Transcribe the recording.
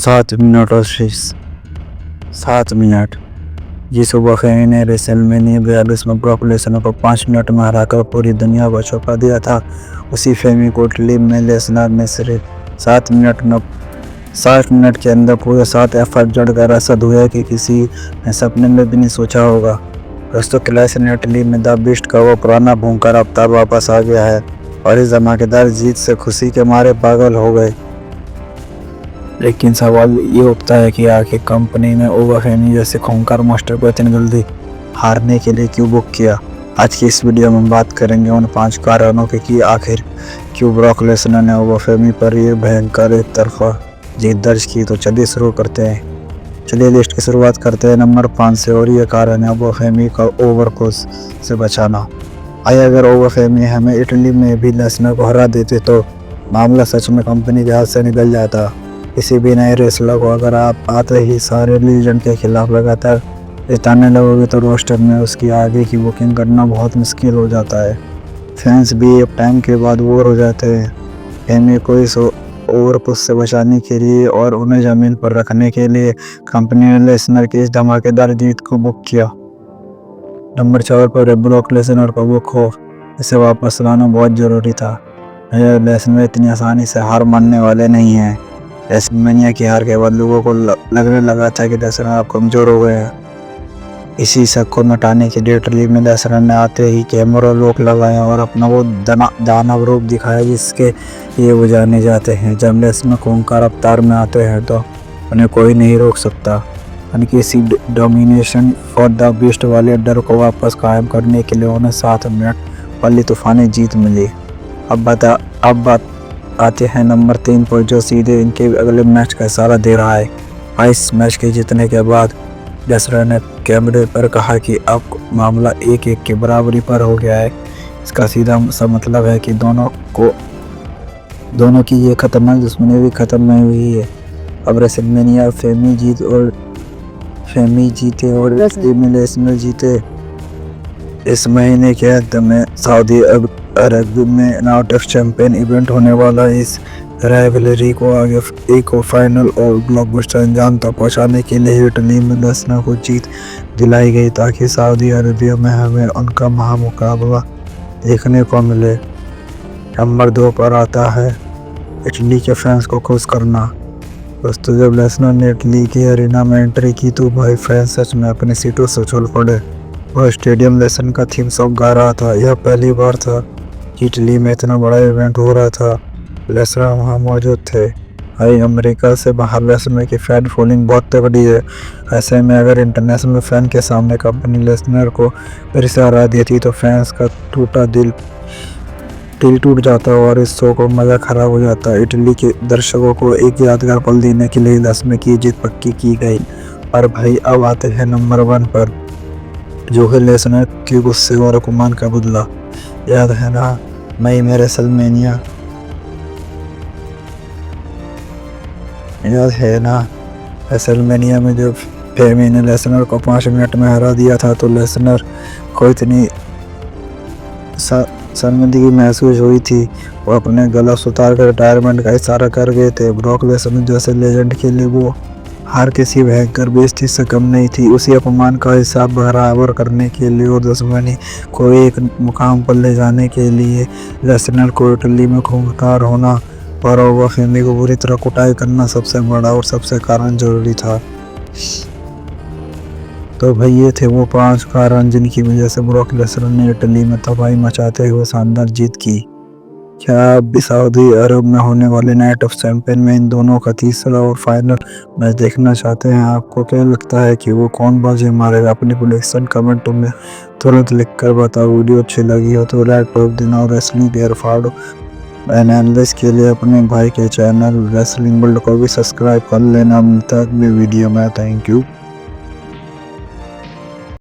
7 minute और 7 minute. जिस वफ़े ने रेसलमेनिया 42 में ब्रॉक लेसनर को 5 मिनट में हराकर पूरी दुनिया को चौंका दिया था, उसी फेमी कोटली में लेसनर ने सिर्फ 7 मिनट के अंदर पूरे 7 एफर्ट जड़कर ऐसा धोया कि किसी ने सपने में भी नहीं सोचा होगा। दोस्तों, क्लैश इन इटली में द बीस्ट का वो पुराना भूंकर अवतार वापस आ गया है और इस धमाकेदार जीत से खुशी के मारे पागल हो गए। लेकिन सवाल ये उठता है कि आखिर कंपनी ने ओवरफेमी जैसे खूंखार मास्टर को इतनी जल्दी हारने के लिए क्यों बुक किया। आज की इस वीडियो में बात करेंगे उन 5 कारणों की कि आखिर क्यों ब्रॉक लेसनर ने ओवरफेमी पर ये भयंकर एक तरफा जीत दर्ज की। तो चलिए शुरू करते हैं। चलिए लिस्ट की शुरुआत करते हैं नंबर 5 से, और ये कारण है ओवरफेमी का ओवरकोस से बचाना। आइए, अगर ओवरफेमी हमें इटली में भी लेसनर को हरा देते तो मामला सच में कंपनी के हाथ से निकल जाता। किसी भी नए रेसलर को अगर आप आते ही सारे लीजेंड के खिलाफ लगातार जिताने लगोगे तो रोस्टर में उसकी आगे की बुकिंग करना बहुत मुश्किल हो जाता है। फैंस भी एक टाइम के बाद बोर हो जाते हैं। फेमी को इस ओवरपुश से बचाने के लिए और उन्हें जमीन पर रखने के लिए कंपनी ने लेसनर की इस धमाकेदार जीत को बुक किया। नंबर 4 पर ब्रॉक लेसनर का वो खौफ, इसे वापस लाना बहुत ज़रूरी था। लेसनर इतनी आसानी से हार मानने वाले नहीं हैं। रेसलमेनिया की हार के बाद लोगों को लगने लगा था कि लेसनर आप कमज़ोर हो गए हैं। इसी शक को मिटाने के लिए इटली में लेसनर ने आते ही कैमरा लोक लगाया और अपना वो दानव रूप दिखाया जिसके लिए वो जाने जाते हैं। जब लेसनर खूंखार अवतार में आते हैं तो उन्हें कोई नहीं रोक सकता। यानी कि इसी डोमिनेशन फॉर द बीस्ट वाले डर को वापस कायम करने के लिए उन्हें 7 मिनट वाली तूफानी जीत मिली। अब बात आते हैं नंबर 3 पर, जो सीधे इनके अगले मैच का इशारा दे रहा है। इस मैच के जीतने के बाद लेसनर ने कैमरे पर कहा कि अब मामला 1-1 के बराबरी पर हो गया है। इसका सीधा सा मतलब है कि दोनों की ये खतरनाक दुश्मनी भी खत्म नहीं हुई है। अब रेसलमेनिया फेमी जीते और लेसनर जीते। इस महीने के अंत में सऊदी अरब में नाइट ऑफ चैंपियन इवेंट होने वाला। इस राइवलरी को आगे एक फाइनल और ब्लॉकबस्टर अंजाम तक पहुंचाने के लिए इटली में लेसनर को जीत दिलाई गई ताकि सऊदी अरबिया में हमें उनका महामुकाबला देखने को मिले। नंबर 2 पर आता है इटली के फैंस को खुश करना। दोस्तों, जब लेसनर ने इटली की अरीना में एंट्री की तो भाई फैंस सच में अपनी सीटों से उछल पड़े। वह स्टेडियम लेसनर का थीम सॉन्ग गा रहा था। यह पहली बार था कि इटली में इतना बड़ा इवेंट हो रहा था। लेसनर वहाँ मौजूद थे। अमेरिका से बाहर लेसनर की फैन फॉलोइंग बहुत तगड़ी है। ऐसे में अगर इंटरनेशनल फैन के सामने कंपनी लेसनर को फिर से हरा देती तो फैंस का दिल टूट जाता और इस शो को मज़ा खराब हो जाता। इटली के दर्शकों को एक यादगार पल देने के लिए लेसनर की जीत पक्की की गई। और भाई अब आते हैं नंबर 1 पर, जो है लेसनर के गुस्से और अपमान का बदला। याद है ना मई में रेसलमेनिया में जब फेमी ने लेसनर को 5 मिनट में हरा दिया था तो लेसनर को इतनी शर्मिंदगी महसूस हुई थी। वो अपने गलव्स उतार कर रिटायरमेंट का इशारा कर गए थे। ब्रॉक लेसनर जैसे लेजेंड के लिए वो हार किसी भयंकर बेइज्जती से कम नहीं थी। उसी अपमान का हिसाब बराबर करने के लिए और दुश्मनी को एक मुकाम पर ले जाने के लिए लेसनर को इटली में खूंखार होना और ओवरफेमी को बुरी तरह कुटाई करना सबसे बड़ा और सबसे कारण जरूरी था। तो भाई ये थे वो 5 कारण जिनकी वजह से ब्रॉक लेसनर ने इटली में तबाही मचाते हुए शानदार जीत की। क्या आप भी सऊदी अरब में होने वाले नाइट ऑफ चैंपियन में इन दोनों का तीसरा और फाइनल मैच देखना चाहते हैं? आपको क्या लगता है कि वो कौन बाजी मारेगा? अपनी प्रेडिक्शन कमेंटों में तुरंत लिख कर बताओ। वीडियो अच्छी लगी हो तो लाइक कर देना और रेसलिंग प्लेयर फाड़ो एनालिसिस के लिए अपने भाई के चैनल रेसलिंग वर्ल्ड को भी सब्सक्राइब कर लेना। मिलता है अगली वीडियो में। Thank you.